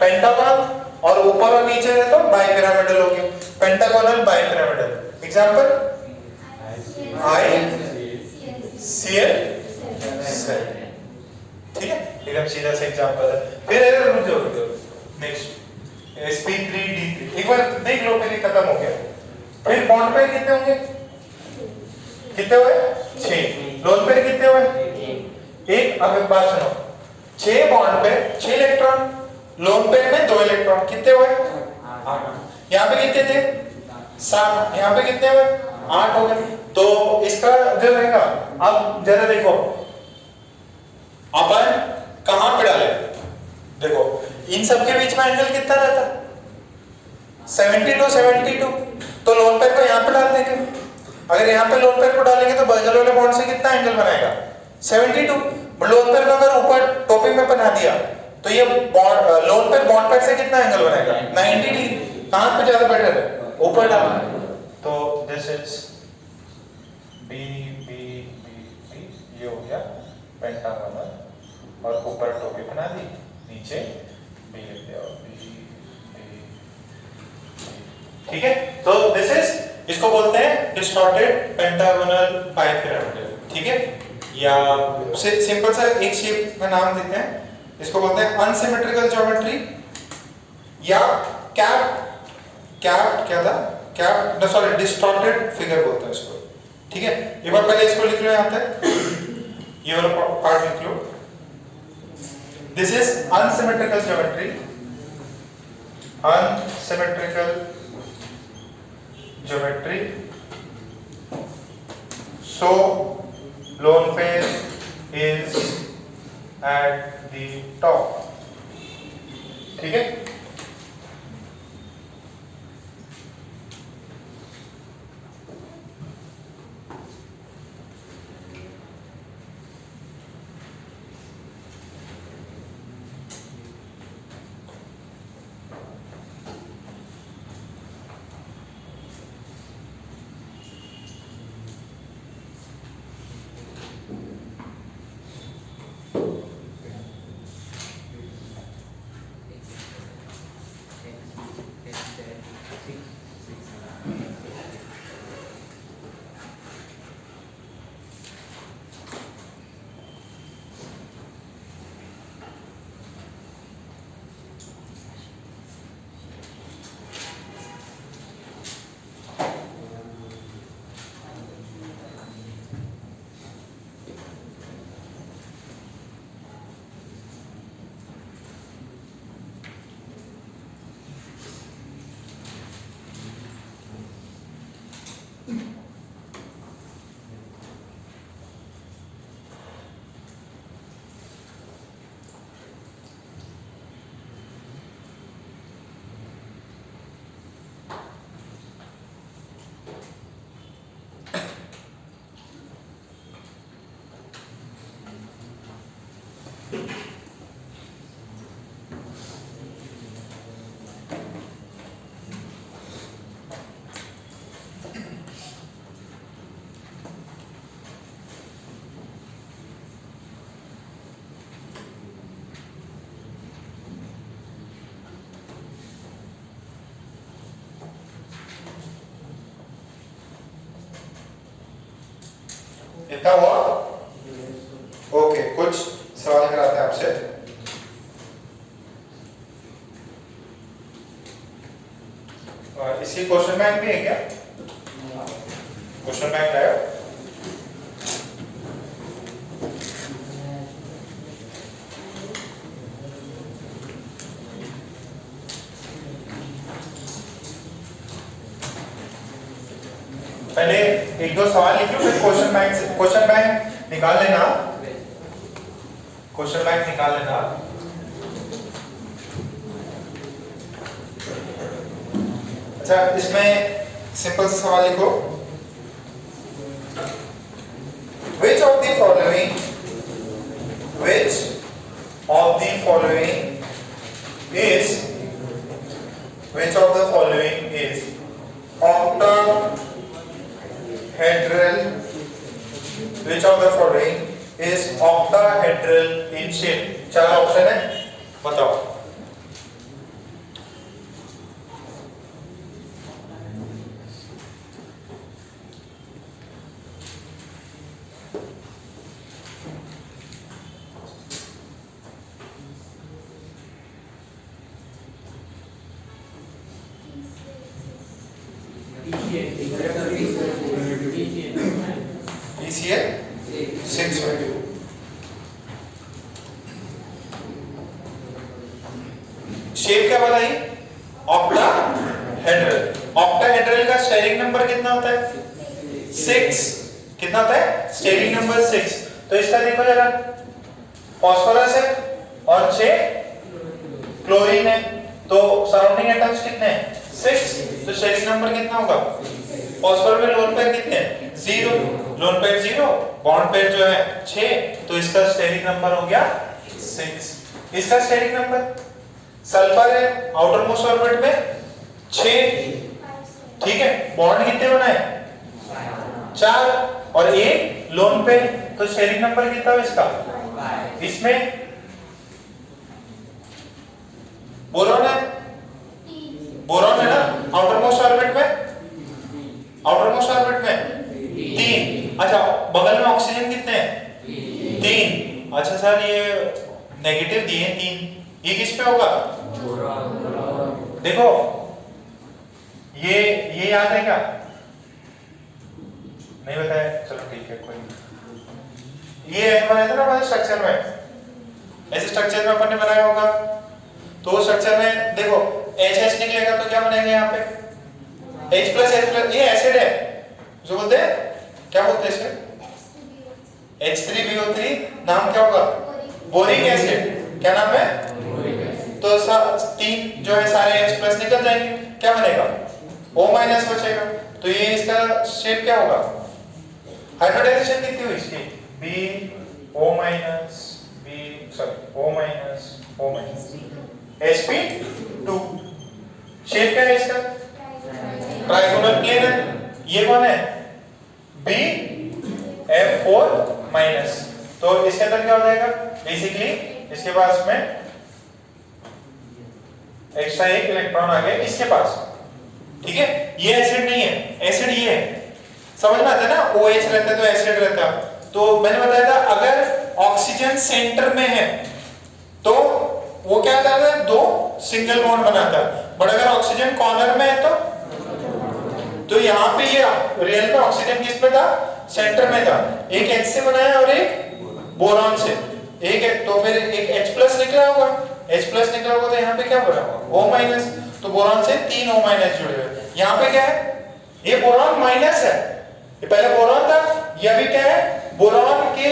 पेंटागन, और ऊपर और नीचे है तो बाइपिरामिडल हो गया, पेंटागोनल बाइपिरामिडल। Example ICL। ठीक है, एकदम सीधा सा एग्जांपल है। फिर रुक जाओ, नेक्स्ट sp3d3 एक बार देख लो, फिर खत्म हो गया। फिर बॉन्ड पेयर कितने होंगे? कितने हुए? 6। लोन पेयर कितने हुए? 1। अब एक बात सुनो, 6 बॉन्ड पे 6 इलेक्ट्रॉन, लोन पेयर में 2 इलेक्ट्रॉन, कितने हुए? 8। यहाँ पे कितने थे? 7। यहाँ पे कितने हुए? 8 हो गए। तो इसका जो रहेगा, अब जरा देखो अपन कहां पे डाले। देखो इन सब के बीच में एंगल कितना रहता? 72 72। तो लोन पेयर को यहाँ पे डाल देंगे। अगर यहाँ पे लोन पेयर को डालेंगे तो बगल वाले बॉन्ड से कितना एंगल बनाएगा? 72। लोन पेयर को अगर ऊपर टॉपिंग में बना दिया तो ये लोन पेयर बॉन्ड पेयर से कितना एंगल बनाएगा? 90 डिग्री। कहां पे ज्यादा बेटर है? ऊपर डालना। तो this is B B B B, ये हो गया पेंटागोनल, और ऊपर टोपी बना दी, नीचे बी लिख दिया, बी बी। ठीक है, तो दिस इज, इसको बोलते हैं डिस्टॉर्टेड पेंटागोनल बाइपिरामिडल। ठीक है, या सिंपल सा एक शेप का नाम देते हैं, इसको बोलते हैं अनसिमेट्रिकल ज्योमेट्री, या क्या था, सॉरी डिस्टॉर्टेड फिगर बोलते हैं इसको। ठीक है, एक बार पहले इसको लिख लो, यहां तक ये वाला पार्ट लिख लो। This is unsymmetrical geometry, unsymmetrical geometry, so lone pair is at the top। ठीक है, कितना हुआ? ओके, कुछ सवाल कराते हैं आपसे। इसकी क्वेश्चन बैंक भी है क्या? क्वेश्चन बैंक लाया? पहले एक दो सवाल लिख लो, फिर क्वेश्चन बैंक निकाल लेना। क्वेश्चन बैंक निकाल लेना। अच्छा, इसमें सिंपल सा सवाल लिखो। Which of the following is octahedral? Which of the following is octahedral in shape? चार ऑप्शन है, बताओ। ECL 6 में शेप क्या बताई? ऑक्टाहेड्रल। ऑक्टाहेड्रल का स्टेरिक नंबर कितना होता है? 6। कितना होता है? Steric number 6। तो इसका देखो जरा, फास्फोरस है और 6 क्लोरीन है, तो सराउंडिंग एटम्स कितने हैं? 6। तो स्टेरिक नंबर कितना होगा? फास्फोरस में लोन पेयर कितने हैं? 0। लोन पेयर 0, बॉन्ड पेयर जो है 6, तो इसका स्टेरिक नंबर हो गया 6। इसका स्टेरिक नंबर, सल्फर है आउटर मोस्ट ऑर्बिट में 6, ठीक है, बॉन्ड कितने बनाए? 4 और 1 लोन पेयर, तो स्टेरिक नंबर कितना है इसका? इसमें बोरॉन है, बोरॉन है ना आउटर मोस्ट ऑर्बिट में, आउटर मोस्ट ऑर्बिट में 3। अच्छा, बगल में ऑक्सीजन कितने हैं? 3। अच्छा सर, ये नेगेटिव दिए 3, ये किस पे होगा? देखो ये याद है क्या? नहीं बताया, चलो ठीक है, कोई नहीं। ये बनाया था ना हमारे स्ट्रक्चर में, ऐसे स्ट्रक्चर में अपन ने बनाया होगा, तो स्ट्रक्चर में देखो HH निकलेगा तो क्या बनेगा यहाँ पे? H+, ये एसिड है जो बोलते हैं, क्या बोलते हैं इसे? H3BO3, नाम क्या होगा? Boric acid. क्या नाम है? तो 3 जो है सारे H+ निकल जाएंगे, क्या बनेगा? O- बचेगा। तो ये इसका शेप क्या होगा? हाइब्रिडाइजेशन कितनी हुई इसकी? O-, sp2। शेप क्या है इसका? ट्राइगोनल प्लेन है। ये कौन है? BF4-। तो इसके अंदर क्या हो जाएगा? बेसिकली इसके पास में एक्स्ट्रा एक इलेक्ट्रॉन आ गया इसके पास, ठीक है। ये एसिड नहीं है, एसिड ये है, समझ में आता है ना? OH रहता है तो एसिड रहता है। तो मैंने बताया था अगर ऑक्सीजन सेंटर में है तो वो क्या करता है? 2 सिंगल बॉन्ड बनाता है, बट अगर ऑक्सीजन कॉर्नर में है तो यहाँ पे ये रियल में ऑक्सीजन किस पे था? सेंटर में था। एक H से बनाया और एक बोरॉन से, एक है, तो फिर एक H+ निकला होगा, H+ निकला होगा तो यहाँ पे क्या बना होगा? O-। तो बोरॉन से 3 O- जुड़े हुए। यहाँ पे क्या है? ये बोरॉन माइनस है, ये पहले बोरॉन था, ये अभी क्या है? बोरॉन के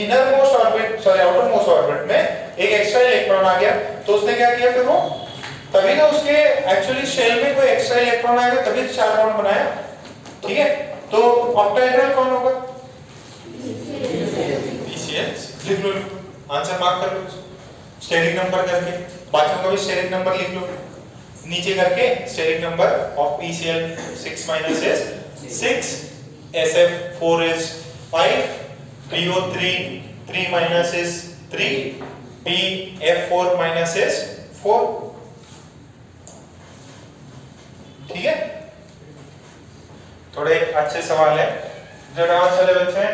inner most orbit, sorry outer most orbit में एक एक्स्ट्रा इलेक्ट्रॉन आ गया, तो उसने क्या किया फिर वो, तभी ना उसके एक्चुअली शेल में कोई एक्स्ट्रा इलेक्ट्रॉन आएगा तभी 4 बॉन्ड बनाया, ठीक है। तो ऑक्टाहेड्रल कौन होगा? ECL। लिख लो, आंसर मार्क कर लो स्टेरिक नंबर करके, बाकियों का भी स्टेरिक नंबर लिख लो नीचे करके। Steric number of PCl 6- is 6, SF4 is 5, PO3 3- is 3, PF4- is 4, ठीक है। थोड़े अच्छे सवाल है जो एडवांस वाले बच्चे हैं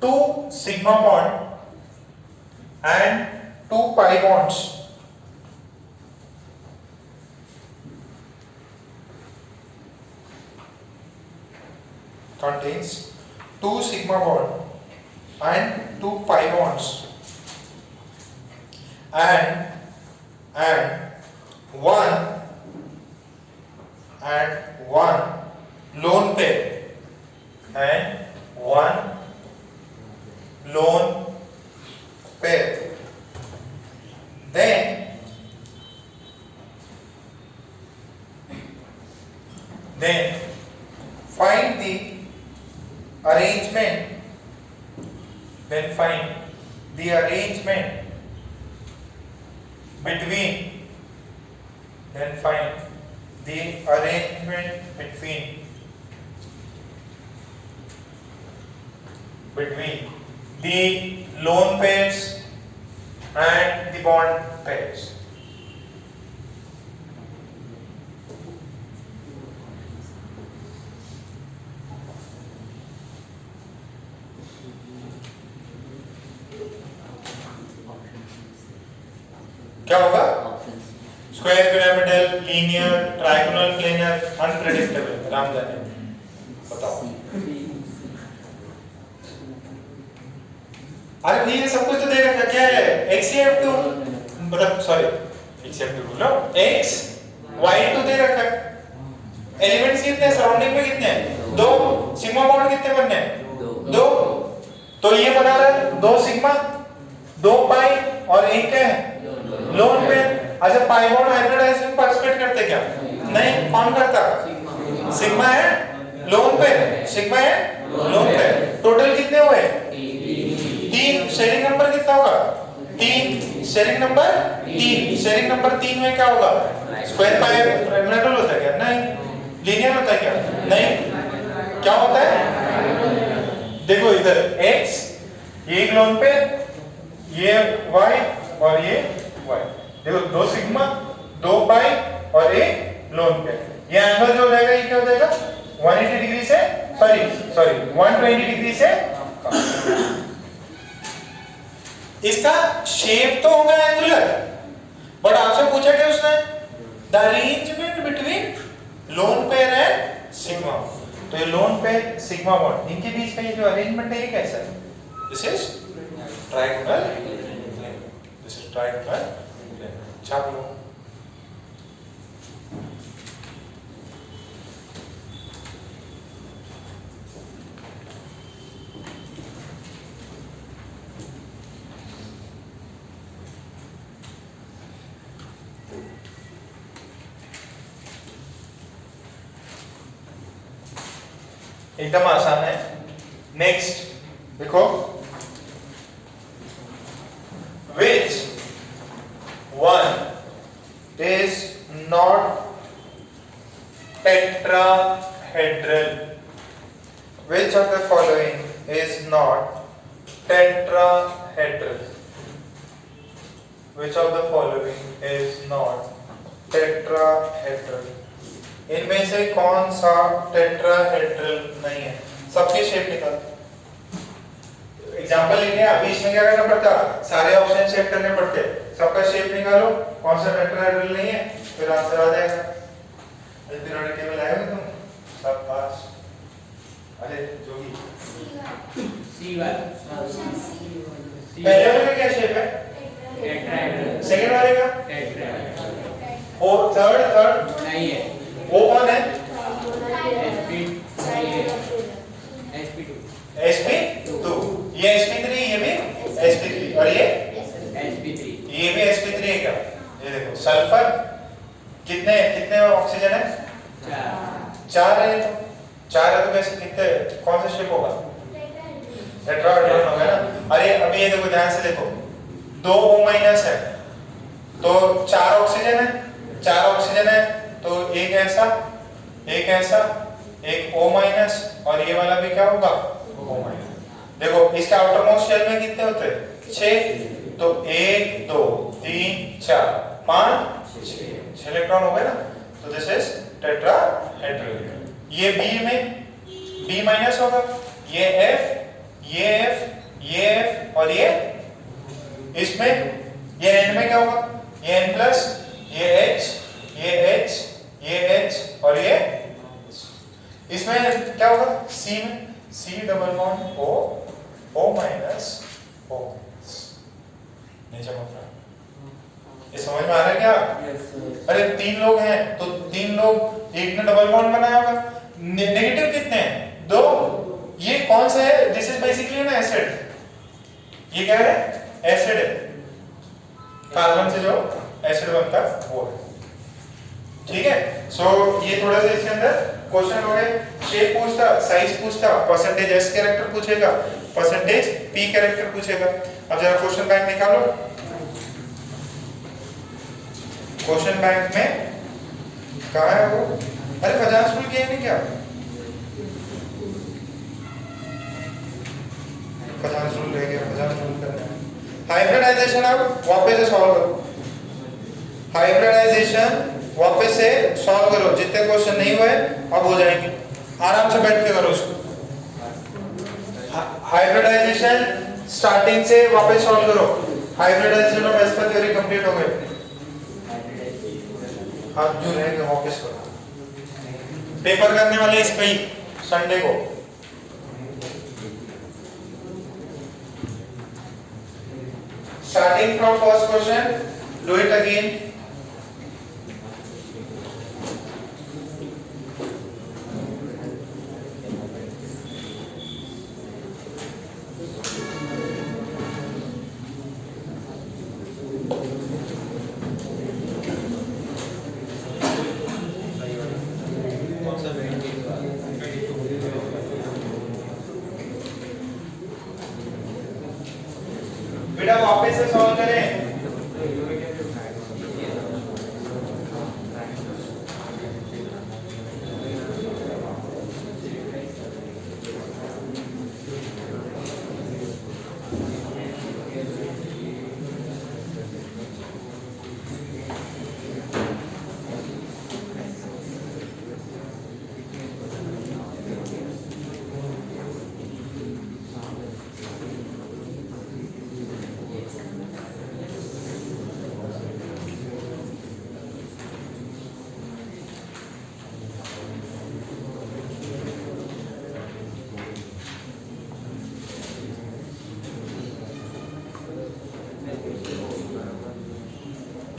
2 sigma bond and 2 pi bonds. Contains 2 sigma bond and 2 pi bonds and one lone pair and one lone pair. Then find the arrangement. Then find the arrangement between. Then find the arrangement between the lone pairs and the bond pairs. क्या होगा? Square, pyramidal, linear, trigonal, planar, unpredictable. Ram जाने. बताओ. अरे भैया सब कुछ तो दे रखा. क्या है? XF2 मतलब सॉरी XF2 बोलो X Y2 दे रखा है. एलिमेंट्स कितने सराउंडिंग में कितने हैं? 2. सिग्मा बॉन्ड कितने बनने हैं? 2. तो ये बना रहा है 2 सिग्मा 2 पाई और एक क्या है? Lone pair. अच्छा पाई बॉन्ड हाइब्रिडाइजेशन में पार्टिसिपेट करते क्या? नहीं. कौन करता? सिग्मा है लोन पेयर, सिग्मा है लोन पेयर. टोटल कितने हुए? 3. शेयरिंग नंबर कितना होगा? 3. Sharing number 3. शेयरिंग नंबर 3 में क्या होगा? स्क्वायर पाई पिरामिडल होता है क्या? नहीं. लीनियर होता है क्या? नहीं. क्या होता है? देखो इधर x ये एक लोन पेयर, ये y और ये y. देखो 2 सिग्मा 2 पाई और एक लोन पेयर. ये एंगल जो हो जाएगा ये क्या हो जाएगा? 180 डिग्री से सॉरी 120 डिग्री से इसका शेप तो होगा एंगुलर, बट आपसे पूछा क्या उसने? The arrangement between lone pair and sigma. तो ये लोन पेयर सिग्मा बॉन्ड इनके बीच का ये जो अरेंजमेंट है ये कैसा है? This is triangle. This is triangle. छाप लो. एकदम आसान है. नेक्स्ट देखो, which one is not tetrahedral? Which of the following is not tetrahedral? Which of the following is not tetrahedral? इनमें से कौन सा टेट्राहेड्रल नहीं है? सबके शेप निकाल. एग्जांपल लेंगे. अभी इसमें क्या करना पड़ता? सारे ऑप्शन चेक करने पड़ते. सबका शेप निकालो, कौन सा टेट्राहेड्रल नहीं है, फिर आंसर आ जाएगा. पीरियोडिक टेबल आएगा तुम सब पास. अरे जोगी C1 पहले वाले का क्या शेप है? टेट्राहेड्रल. सेकंड वाले का? टेट्राहेड्रल. और थर्ड नहीं है. वो कौन है? sp2. ये sp3, ये भी sp3 और ये sp3. ये भी sp3 है क्या? ये देखो सल्फर कितने कितने ऑक्सीजन है? 4 है. तो 4 है तो कैसे कितने कौन सा शेप होगा? टेट्राहेड्रल होगा ना. अरे अभी ये देखो ध्यान से देखो 2 O- है तो 4 ऑक्सीजन है. 4 ऑक्सीजन है तो एक ऐसा एक O- और ये वाला भी क्या होगा? O-. देखो इसका आउटर मोस्ट शेल में कितने होते हैं? 6. तो 1 2 3 4 5 6 इलेक्ट्रॉन हो गए ना. तो दिस इज टेट्राहेड्रल. ये B में B- होगा, ये F ये F और ये इसमें ये एंड में क्या होगा, ये N प्लस ये H और ये इसमें क्या होगा, C में C double bond O minus O नीचे चमक रहा है, ये समझ में आ रहा है क्या? अरे 3 लोग हैं तो 3 लोग, एक ने डबल बॉन्ड बनाया होगा, नेगेटिव कितने हैं, 2, ये कौन सा है, दिस इज बेसिकली ना एसिड, ये क्या है, एसिड है, कार्बन से जो एसिड बनता है वो है, ठीक है। सो ये थोड़ा सा इसके अंदर क्वेश्चन हो गए, शेप पूछता, साइज पूछता, परसेंटेज एस कैरेक्टर पूछेगा, परसेंटेज पी कैरेक्टर पूछेगा। अब जरा क्वेश्चन बैंक निकालो, क्वेश्चन बैंक में कहाँ है वो, अरे 50 रूल किया नहीं क्या, 50 रूल रह गया, 50 रूल करना है। हाइब्रिडाइजेशन अब वापस से सॉल्व करो, हाइब्रिडाइजेशन वापस से सॉल्व करो, जितने क्वेश्चन नहीं हुए अब हो जाएंगे, आराम से बैठ के करो उसको। हाइब्रिडाइजेशन स्टार्टिंग से वापस सॉल्व करो, हाइब्रिडाइजेशन ऑफ एस का थ्योरी कंप्लीट हो गए, अब जो रहेगा वापस करो, पेपर करने वाले इस पे ही संडे को। Starting from first question, do it again. बेटा वापस से सॉल्व करें,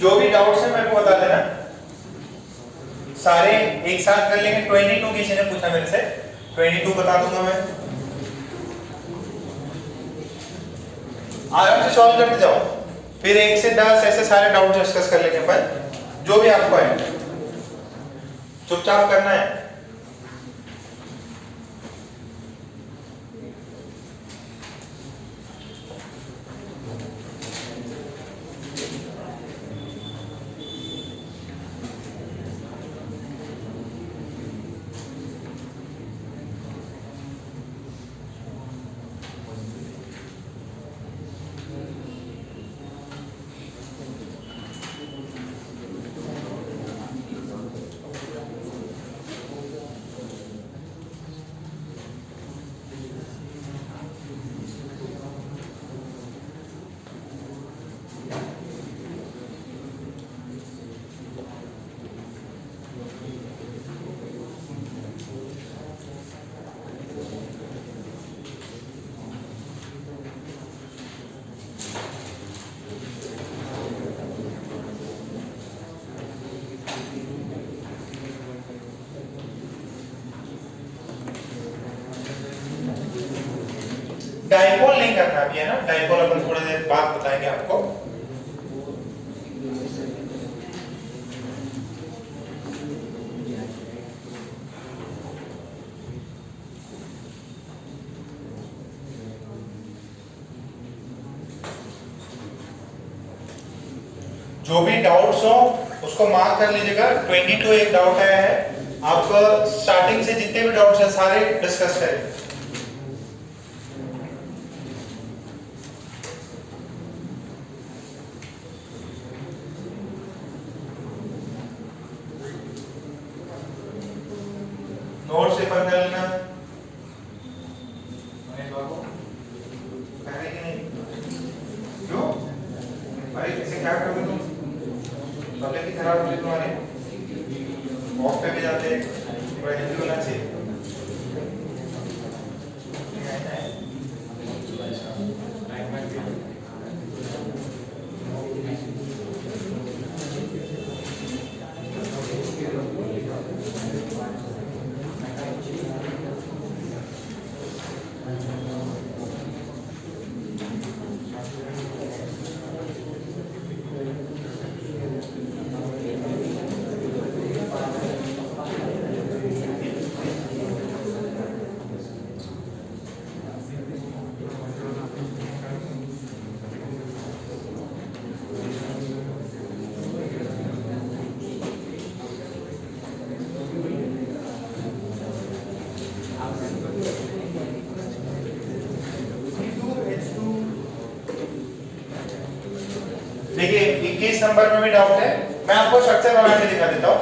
जो भी डाउट्स है मेरे को बता देना, सारे एक साथ कर लेंगे। 22 किसी ने पूछा मेरे से, 22 बता दूंगा मैं, आराम से सॉल्व करते जाओ, फिर 1 से 10 ऐसे सारे डाउट डिस्कस कर लेंगे अपन, जो भी आपको है चुपचाप करना है। डाइपोल नहीं करना अभी, है ना, डाइपोल अपन थोड़ी देर बाद बताएंगे आपको। जो भी डाउट्स हो उसको मार्क कर लीजिएगा। 22 एक डाउट आया है आपको, स्टार्टिंग से जितने भी डाउट्स हैं सारे डिस्कस करें। नोट से पढ़ लेना मनीष बाबू। के वॉक पे भी जाते हैं, थोड़ा हेल्दी होना चाहिए। देखिए 21 नंबर में भी डाउट है, मैं आपको स्ट्रक्चर बना के दिखा देता हूं।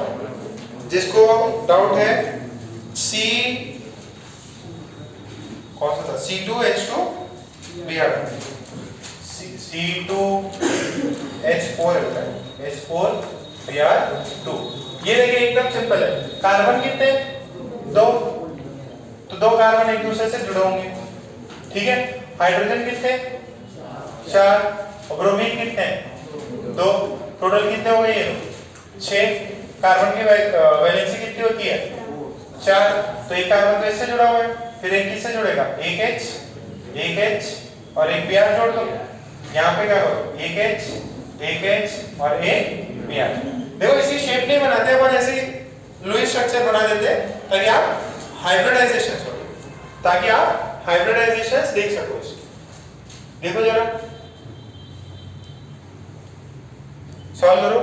जिसको डाउट है सी कौन सा था, C2H2 Br, C2H4 होता है, H4Br2। ये देखिए एकदम सिंपल है। कार्बन कितने, दो, तो दो कार्बन एक दूसरे से जुड़े होंगे, ठीक है। हाइड्रोजन कितने, चार, और ब्रोमीन कितने, दो, टोटल कितने हो गए ये, 6। कार्बन की वैलेंसी कितनी होती है, 4, तो एक कार्बन तो इससे जुड़ा हुआ है, फिर एक किससे जुड़ेगा, एक H और एक Br जोड़ दो, यहाँ पे क्या करो, एक H और एक Br। देखो इसकी शेप नहीं बनाते अपन, ऐसे लुईस स्ट्रक्चर बना देते हैं ताकि आप हाइब्रिडाइजेशन देख सको इसकी। देखो जरा, सॉल्व करो।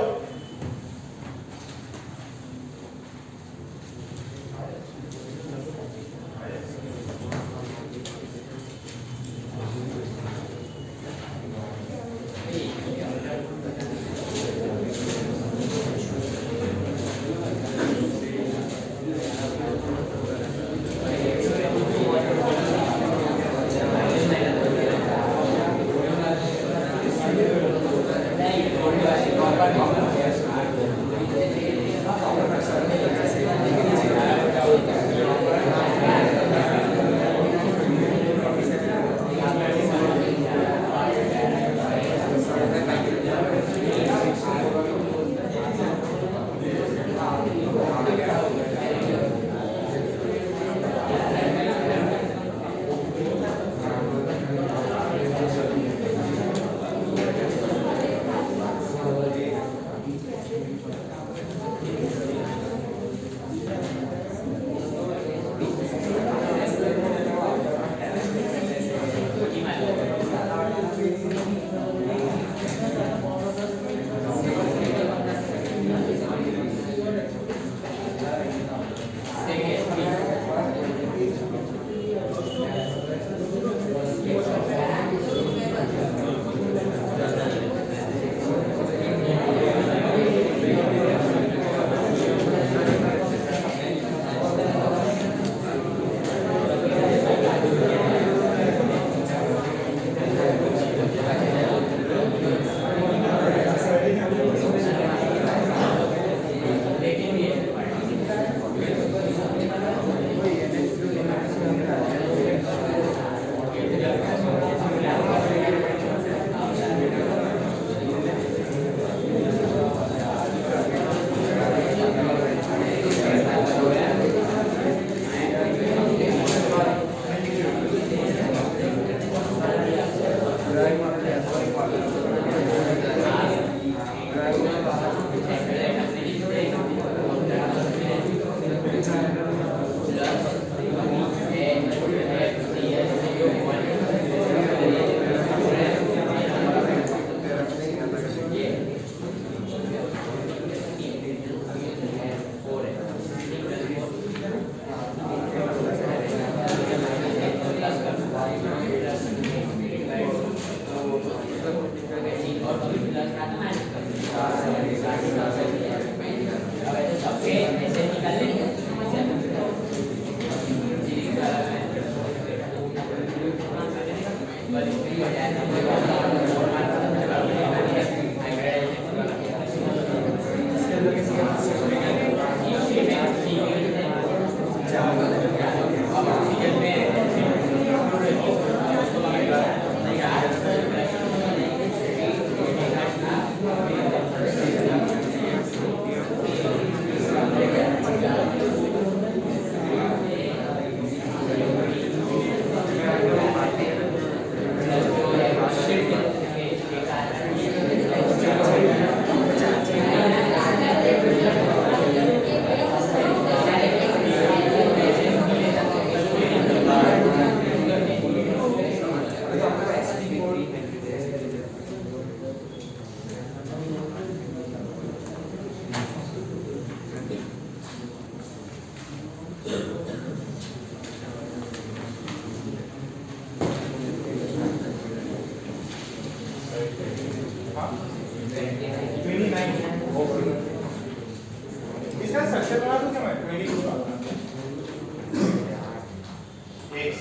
नहीं, इसका स्ट्रक्चर बना दूं क्या मैं 22 का एक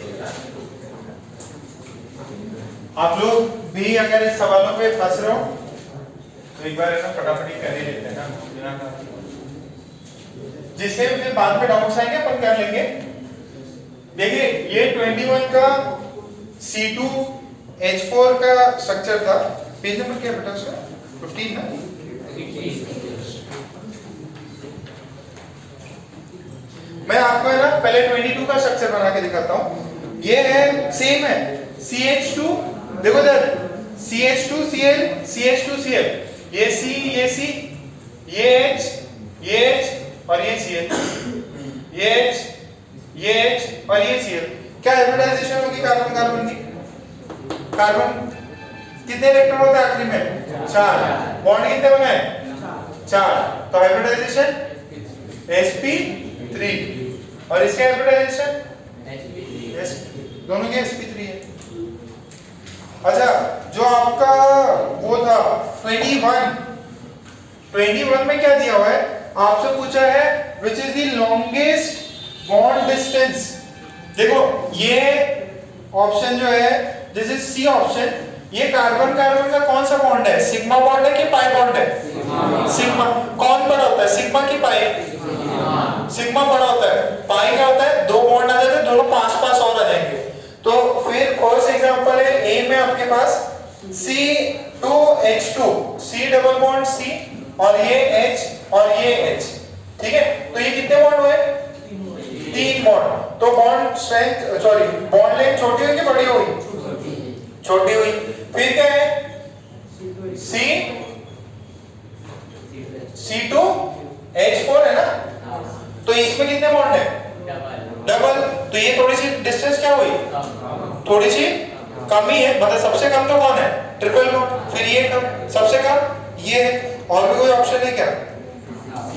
आप लोग भी अगर इस सवालों पे फंस रहे हो तो एक बार ऐसा फटाफट कर ही लेते हैं ना बिना जिससे फिर बाद में डाउट्स आएंगे अपन कर लेंगे। देखिए ये 21 का C2H4 का स्ट्रक्चर था। पेज नंबर क्या बेटा उसका 15 ना। मैं आपको है ना पहले 22 का स्ट्रक्चर बना के दिखाता हूं। ये है सेम है CH2 देखो इधर CH2Cl CH2Cl ये C ये C ये H और ये Cl ये H ये H और ये Cl क्या हाइब्रिडाइजेशन होगी कार्बन कार्बन की। कार्बन कितने इलेक्ट्रॉन होते हैं आखिरी में 4 बॉन्ड कितने बने 4 तो हाइब्रिडाइजेशन sp3 और इसके हाइब्रिडाइजेशन दोनों के sp3 है। अच्छा जो आपका वो था 21 में क्या दिया हुआ है आपसे पूछा है which is the longest bond distance। देखो ये ऑप्शन जो है दिस इज सी ऑप्शन। ये कार्बन कार्बन का कौन सा बॉन्ड है सिग्मा बॉन्ड है कि पाई बॉन्ड है सिग्मा। कौन बड़ा होता है सिग्मा की पाई सिग्मा बड़ा होता है पाई क्या होता है दो बॉन्ड आ जाते हैं दोनों पास पास और आ जाएंगे। तो फिर फर्स्ट एग्जांपल है ए में आपके पास C2H2 C double bond C और ये H और ये H ठीक है। तो ये कितने बॉन्ड हुए 3 बॉन्ड। तो bond strength sorry bond length छोटी हुई कि बड़ी हुई छोटी हुई। फिर क्या है C2H4 है ना। तो इसमें कितने बॉन्ड है डबल। तो ये थोड़ी सी डिस्टेंस क्या हुई थोड़ी सी कम ही है मतलब सबसे कम तो कौन है ट्रिपल बॉन्ड। फिर ये कम सबसे कम ये है। और भी कोई ऑप्शन है क्या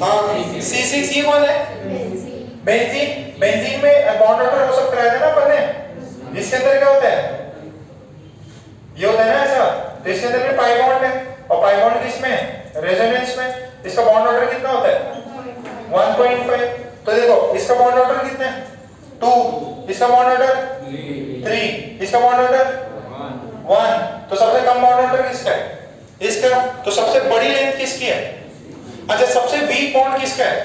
हाँ C6 ये कौन है बेंजीन। बेंजीन में बॉन्ड ऑर्डर हो सकता है ना पहले इसके अंदर क्या होता है ये होता है ना ऐसा। तो इसके अंदर में पाई बॉन्ड है और पाई बॉन्ड किसमें रेजोनेंस में। इसका बॉन्ड ऑर्डर कितना होता है 1.5। तो देखो इसका बॉन्ड ऑर्डर कितना है 2 इसका बॉन्ड ऑर्डर 3 इसका बॉन्ड ऑर्डर 1। तो सबसे कम बॉन्ड ऑर्डर किसका है इसका। तो सबसे बड़ी लेंथ किसकी है। अच्छा सबसे वीक बॉन्ड किसका है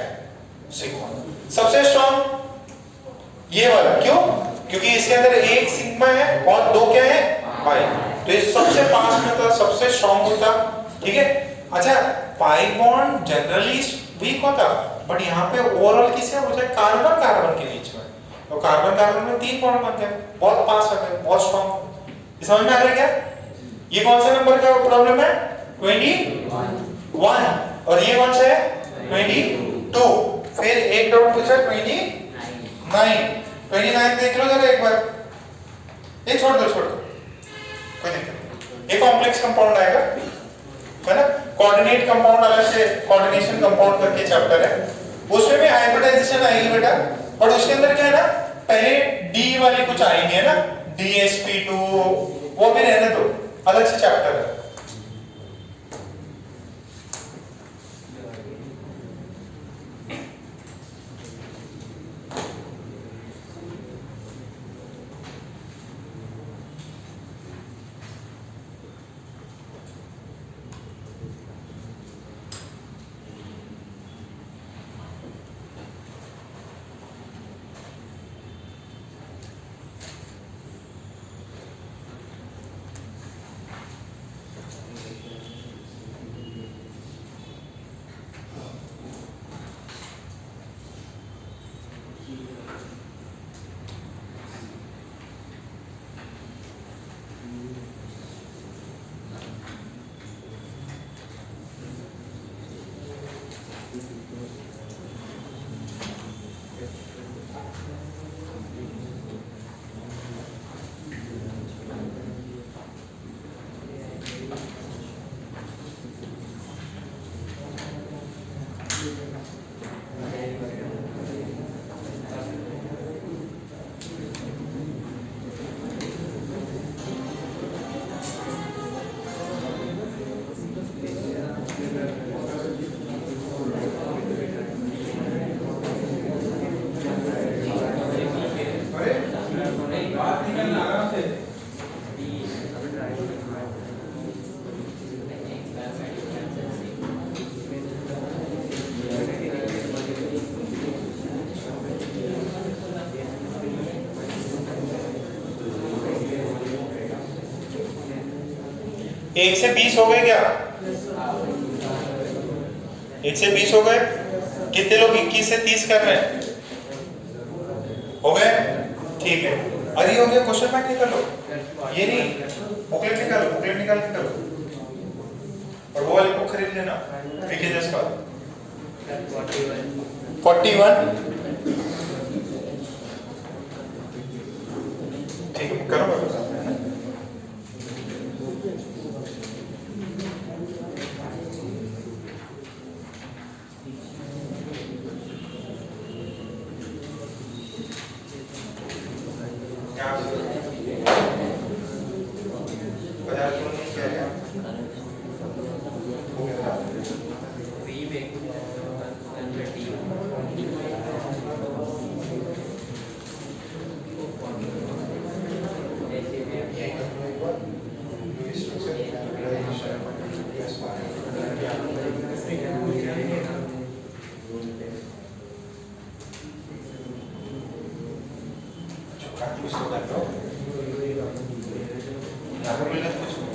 सिग्मा। सबसे स्ट्रॉन्ग ये वाला क्यों क्योंकि इसके अंदर एक सिग्मा है और दो क्या है पाई। तो ये सबसे पास में था सबसे स्ट्रॉन्ग होता ठीक है। अच्छा पाई बॉन्ड जनरली वीक होता बट यहाँ पे ओवरऑल किससे हो जाए कार्बन कार्बन के बीच में। तो कार्बन कार्बन में 3 बॉन्ड बन गए बहुत पास हो गए बहुत स्ट्रॉन्ग। समझ में आ रहा है क्या। ये कौन सा नंबर का प्रॉब्लम है 21 और ये कौन सा है 22। फिर एक डाउट पूछा 29 देख लो जरा एक बार। ये छोड़ दो कोई दिक्कत नहीं। ये कॉम्प्लेक्स कंपाउंड आएगा है ना। कोऑर्डिनेट कंपाउंड अलग से कोऑर्डिनेशन कंपाउंड करके चैप्टर है उसमें भी हाइब्रिडाइजेशन आएगी बेटा। और उसके अंदर क्या है ना पहले डी वाले कुछ आएंगे ना DsP2 वो भी रहने दो अलग से चैप्टर है। 1 से 20 हो गए क्या? 1 से 20 हो गए। कितने लोग 21 से 30 कर रहे हैं? हो गए, ठीक है। अरे हो गया, क्वेश्चन बैंक निकालो, ये नहीं, बुकलेट निकालो, बुकलेट निकाल के करो, और वो वाली बुक खरीद लेना पैकेजेस का। 41 ठीक है, करो मेरे साथ में, है ना?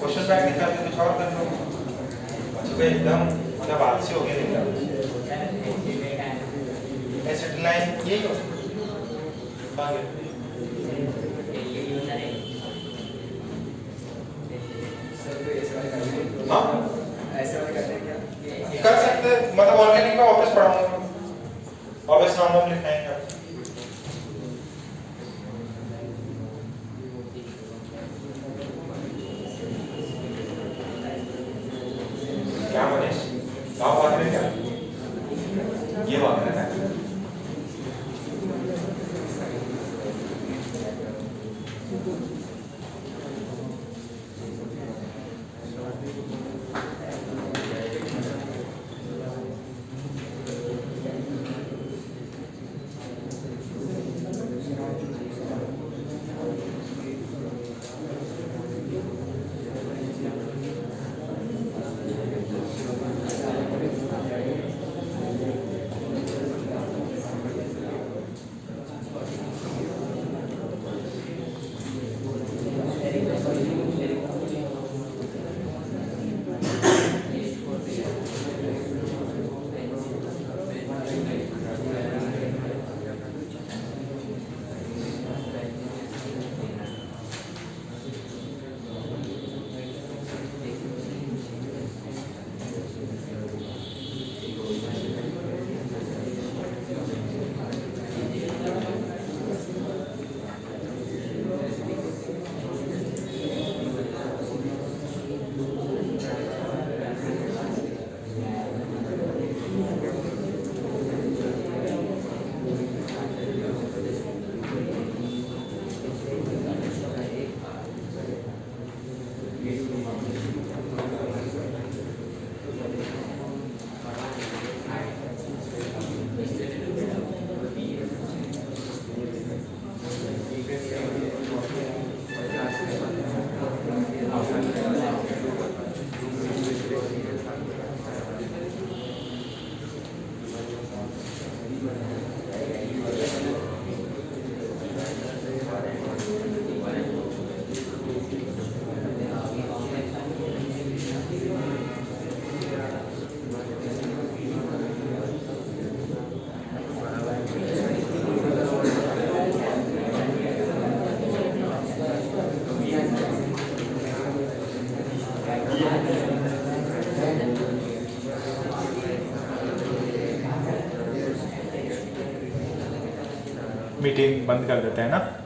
क्वेश्चन बैंक निकाल के कुछ और कर लो। अच्छा एकदम मतलब आलसी हो गया एसिड लाइन यही हो कर सकते, मतलब ऑर्गेनिक में वापस पढ़ाऊंगा, वापस नाम लिखाएंगे आप। क्या मनीष गाँव भाग रहे क्या? ये भाग रहे हैं मीटिंग बंद कर देते हैं ना।